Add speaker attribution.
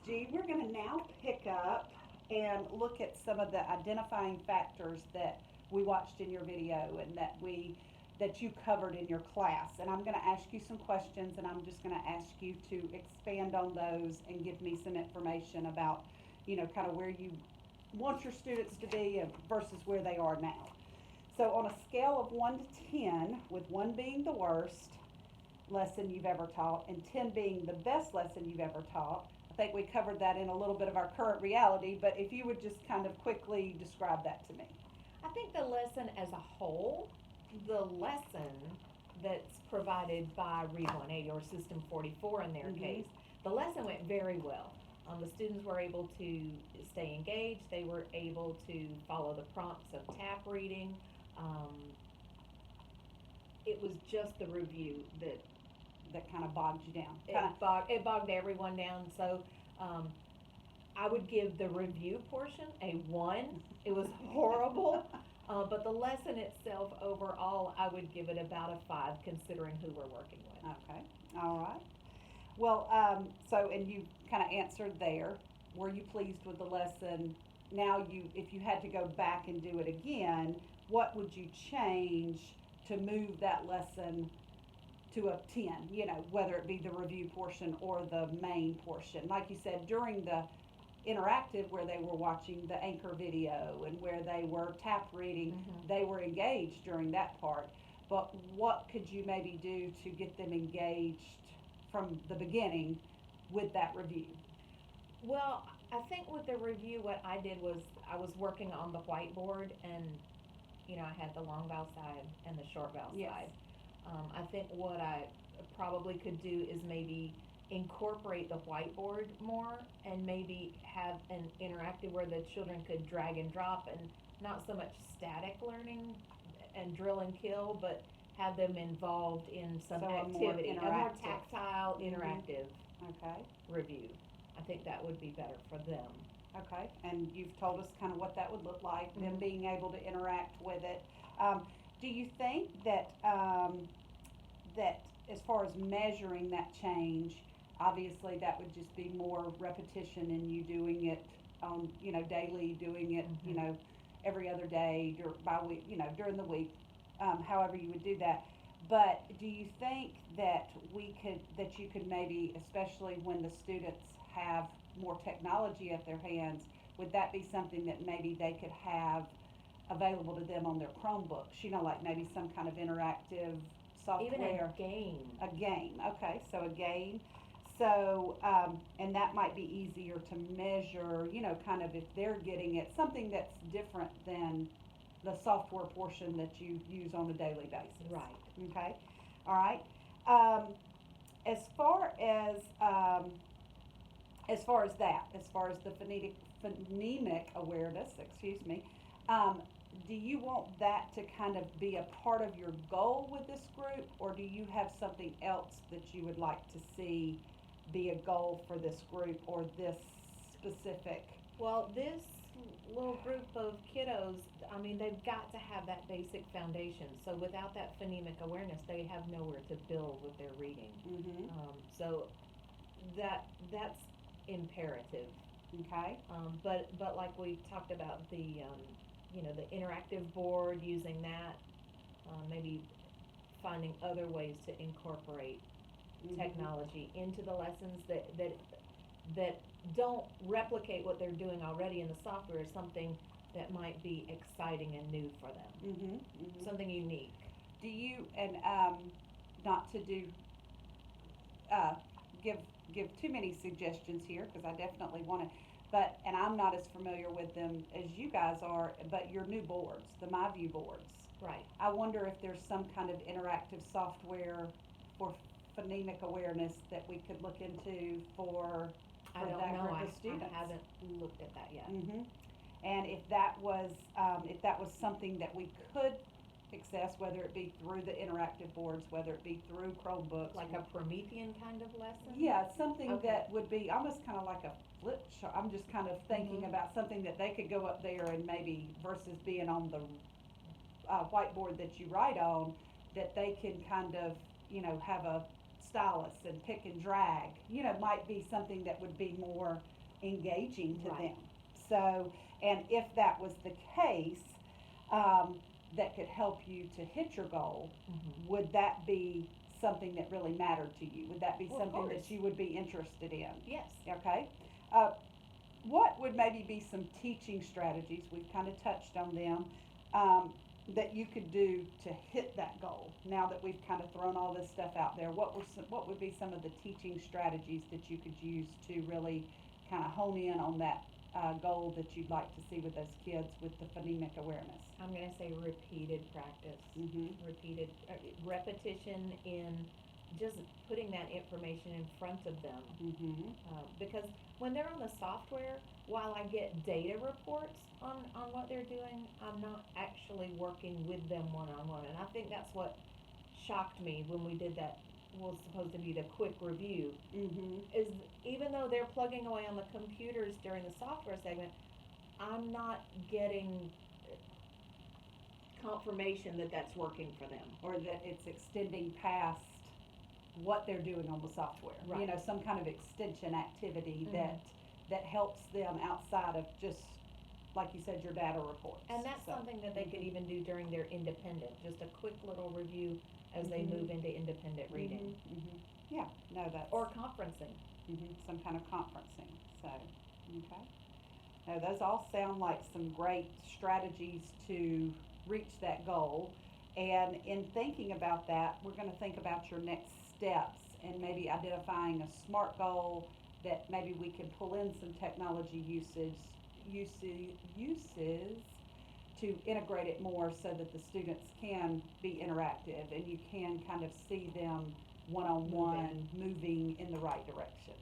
Speaker 1: G. We're going to now pick up and look at some of the identifying factors that we watched in your video and that you covered in your class. And I'm going to ask you some questions, and I'm just going to ask you to expand on those and give me some information about, kind of where you want your students to be versus where they are now. So on a scale of 1 to 10, with 1 being the worst lesson you've ever taught and 10 being the best lesson you've ever taught, I think we covered that in a little bit of our current reality, but if you would just kind of quickly describe that to me.
Speaker 2: I think the lesson as a whole, the lesson that's provided by Read 180 or System 44 in their case, the lesson went very well. The students were able to stay engaged. They were able to follow the prompts of tap reading. It was just the review
Speaker 1: that kind of bogged you down.
Speaker 2: It bogged everyone down. So I would give the review portion a 1. It was horrible. But the lesson itself, overall, I would give it about a 5, considering who we're working with.
Speaker 1: Okay, all right. Well, and you kind of answered there. Were you pleased with the lesson? Now, if you had to go back and do it again, what would you change to move that lesson to a 10? Whether it be the review portion or the main portion. Like you said, during the interactive where they were watching the anchor video and where they were tap reading, they were engaged during that part. But what could you maybe do to get them engaged from the beginning with that review?
Speaker 2: Well, I think with the review, what I did was I was working on the whiteboard, and I had the long vowel side and the short vowel side. I think what I probably could do is maybe incorporate the whiteboard more and maybe have an interactive where the children could drag and drop, and not so much static learning and drill and kill, but have them involved in some activity, a more tactile, interactive review. I think that would be better for them.
Speaker 1: Okay, and you've told us kind of what that would look like, them being able to interact with it. Do you think that that as far as measuring that change, obviously that would just be more repetition and you doing it daily, doing it every other day by week, during the week, however you would do that. But do you think that you could maybe, especially when the students have more technology at their hands, would that be something that maybe they could have available to them on their Chromebooks? Like maybe some kind of interactive software.
Speaker 2: Even a game.
Speaker 1: A game, okay, so a game. So, and that might be easier to measure, kind of if they're getting it, something that's different than the software portion that you use on a daily basis.
Speaker 2: Right.
Speaker 1: Okay, all right. As far as the phonemic awareness, do you want that to kind of be a part of your goal with this group, or do you have something else that you would like to see be a goal for this group or this specific?
Speaker 2: Well, this little group of kiddos, they've got to have that basic foundation. So without that phonemic awareness, they have nowhere to build with their reading. So that's imperative.
Speaker 1: Okay.
Speaker 2: But like we talked about the the interactive board, using that, maybe finding other ways to incorporate technology into the lessons that don't replicate what they're doing already in the software, is something that might be exciting and new for them. Something unique.
Speaker 1: Do you, and not to do give too many suggestions here, because I definitely want to, and I'm not as familiar with them as you guys are, but your new boards, the MyView boards.
Speaker 2: Right.
Speaker 1: I wonder if there's some kind of interactive software for phonemic awareness that we could look into for
Speaker 2: I don't
Speaker 1: that
Speaker 2: know.
Speaker 1: group of students.
Speaker 2: I haven't looked at that yet.
Speaker 1: And if that was something that we could access, whether it be through the interactive boards, whether it be through Chromebooks,
Speaker 2: like a Promethean kind of lesson.
Speaker 1: Yeah, something that would be almost kind of like a flip chart. I'm just kind of thinking about something that they could go up there and maybe, versus being on the whiteboard that you write on, that they can kind of have a stylus and pick and drag, might be something that would be more engaging to
Speaker 2: Right.
Speaker 1: them. So, and if that was the case, that could help you to hit your goal,
Speaker 2: Mhm.
Speaker 1: would that be something that really mattered to you? Would that be
Speaker 2: Well, of
Speaker 1: something that
Speaker 2: course.
Speaker 1: you would be interested in?
Speaker 2: Yes.
Speaker 1: Okay. Uh, what would maybe be some teaching strategies? We've kind of touched on them, that you could do to hit that goal. Now that we've kind of thrown all this stuff out there, what would be some of the teaching strategies that you could use to really kind of hone in on that goal that you'd like to see with those kids with the phonemic awareness?
Speaker 2: I'm going to say repeated practice,
Speaker 1: Mm-hmm.
Speaker 2: repeated repetition in just putting that information in front of them.
Speaker 1: Mm-hmm.
Speaker 2: Because when they're on the software, while I get data reports on what they're doing, I'm not actually working with them one on one. And I think that's what shocked me when we did that, was supposed to be the quick review,
Speaker 1: Mm-hmm.
Speaker 2: is even though they're plugging away on the computers during the software segment, I'm not getting confirmation that that's working for them.
Speaker 1: Or that it's extending past what they're doing on the software.
Speaker 2: Right.
Speaker 1: Some kind of extension activity
Speaker 2: Mhm.
Speaker 1: that helps them outside of just, like you said, your data reports.
Speaker 2: And that's
Speaker 1: So,
Speaker 2: something that they could
Speaker 1: mhm.
Speaker 2: even do during their independent, just a quick little review as they
Speaker 1: Mhm.
Speaker 2: move into independent reading.
Speaker 1: Mhm, mhm. Yeah, no, that's.
Speaker 2: Or conferencing.
Speaker 1: Some kind of conferencing, so, okay. Now, those all sound like some great strategies to reach that goal. And in thinking about that, we're gonna think about your next steps and maybe identifying a SMART goal that maybe we can pull in some technology uses to integrate it more so that the students can be interactive and you can kind of see them one-on-one moving in the right direction.